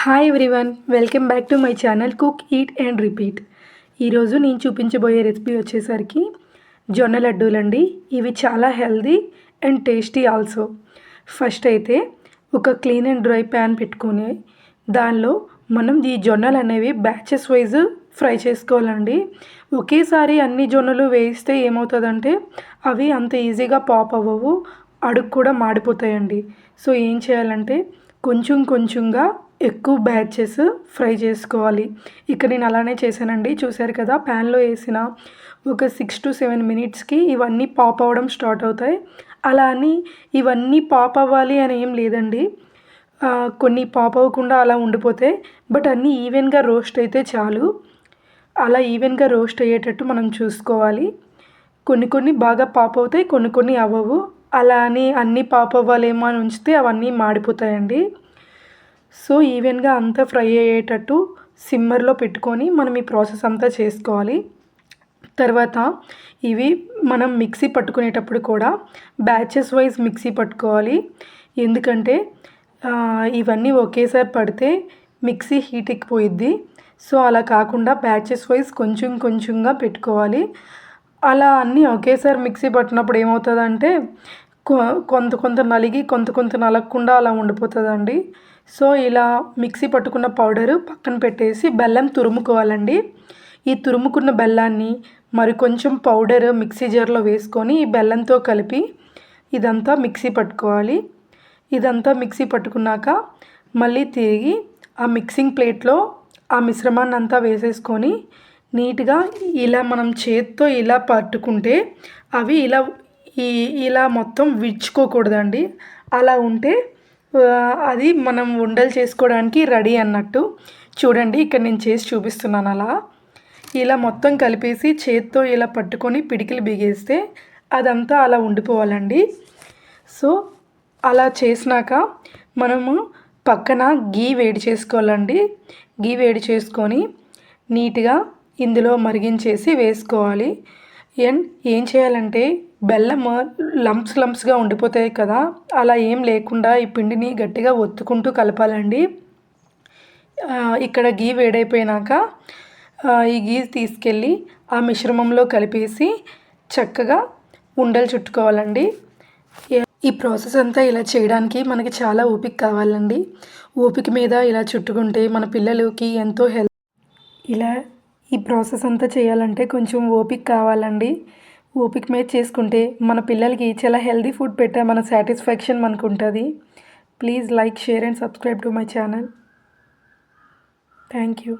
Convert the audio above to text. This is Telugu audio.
Hi everyone, welcome back to my channel cook eat and repeat. ఈరోజు నేను చూపించబోయే రెసిపీ వచ్చేసరికి జొన్న లడ్డూలండి. ఇవి చాలా healthy and tasty also. First అయితే ఒక క్లీన్ అండ్ డ్రై ప్యాన్ పెట్టుకొని దానిలో మనం ఈ జొన్నలు అనేవి బ్యాచెస్ వైజ్ ఫ్రై చేసుకోవాలండి. ఒకేసారి అన్ని జొన్నలు వేయిస్తే ఏమవుతుందంటే అవి అంత ఈజీగా పాప్ అవ్వవు, అడుగు కూడా మాడిపోతాయండి. సో ఏం చేయాలంటే కొంచెం కొంచెంగా ఎక్కువ బ్యాచెస్ ఫ్రై చేసుకోవాలి. ఇక్కడ నేను అలానే చేశానండి. చూశారు కదా, ప్యాన్లో వేసిన ఒక 6 to 7 మినిట్స్కి ఇవన్నీ పాప్ అవ్వడం స్టార్ట్ అవుతాయి. అలా అని ఇవన్నీ పాప్ అవ్వాలి అని ఏం లేదండి, కొన్ని పాప్ అవ్వకుండా అలా ఉండిపోతాయి. బట్ అన్నీ ఈవెన్గా రోస్ట్ అయితే చాలు. అలా ఈవెన్గా రోస్ట్ అయ్యేటట్టు మనం చూసుకోవాలి. కొన్ని కొన్ని బాగా పాప్ అవుతాయి, కొన్ని కొన్ని అవ్వవు. అలా అని అన్నీ పాప్ అవ్వాలేమో అని ఉంచితే అవన్నీ మాడిపోతాయండి. సో ఈవెన్గా అంతా ఫ్రై అయ్యేటట్టు సిమ్మర్లో పెట్టుకొని మనం ఈ ప్రాసెస్ అంతా చేసుకోవాలి. తర్వాత ఇవి మనం మిక్సీ పట్టుకునేటప్పుడు కూడా బ్యాచెస్ వైజ్ మిక్సీ పట్టుకోవాలి. ఎందుకంటే ఇవన్నీ ఒకేసారి పడితే మిక్సీ హీట్ ఎక్కిపోయిద్ది. సో అలా కాకుండా బ్యాచెస్ వైజ్ కొంచెం కొంచెంగా పెట్టుకోవాలి. అలా అన్నీ ఒకేసారి మిక్సీ పట్టినప్పుడు ఏమవుతుందంటే కొంత కొంత నలిగి కొంత కొంత నలగకుండా అలా ఉండిపోతుందండి. సో ఇలా మిక్సీ పట్టుకున్న పౌడరు పక్కన పెట్టేసి బెల్లం తురుముకోవాలండి. ఈ తురుముకున్న బెల్లాన్ని మరి కొంచెం పౌడర్ మిక్సీ జార్లో వేసుకొని ఈ బెల్లంతో కలిపి ఇదంతా మిక్సీ పట్టుకోవాలి. ఇదంతా మిక్సీ పట్టుకున్నాక మళ్ళీ తిరిగి ఆ మిక్సింగ్ ప్లేట్లో ఆ మిశ్రమాన్ని అంతా వేసేసుకొని నీట్గా ఇలా మనం చేత్తో ఇలా పట్టుకుంటే అవి ఇలా మొత్తం విచ్చుకోకూడదండి. అలా ఉంటే అది మనం ఉండలు చేసుకోవడానికి రెడీ అన్నట్టు. చూడండి, ఇక్కడ నేను చేసి చూపిస్తున్నాను. అలా ఇలా మొత్తం కలిపేసి చేత్తో ఇలా పట్టుకొని పిడికిలు బిగేస్తే అదంతా అలా ఉండిపోవాలండి. సో అలా చేసినాక మనము పక్కన గీ వేడి చేసుకోవాలండి. గీ వేడి చేసుకొని నీట్గా ఇందులో మరిగించేసి వేసుకోవాలి. అండ్ ఏం చేయాలంటే బెల్లం లంప్స్గా ఉండిపోతాయి కదా, అలా ఏం లేకుండా ఈ పిండిని గట్టిగా ఒత్తుకుంటూ కలపాలండి. ఇక్కడ గీ వేడైపోయినాక ఈ గీ తీసుకెళ్ళి ఆ మిశ్రమంలో కలిపేసి చక్కగా ఉండలు చుట్టుకోవాలండి. ఈ ప్రాసెస్ అంతా ఇలా చేయడానికి మనకి చాలా ఓపిక కావాలండి. ఓపిక మీద ఇలా చుట్టుకుంటే మన పిల్లలకి ఎంతో ఇలా ఈ ప్రాసెస్ అంతా చేయాలంటే కొంచెం ఓపిక కావాలండి. ఓపిక మీద చేసుకుంటే మన పిల్లలకి చాలా హెల్దీ ఫుడ్ పెట్టామన్న సాటిస్ఫాక్షన్ మనకు ఉంటుంది. Please like, share and subscribe to my channel. Thank you.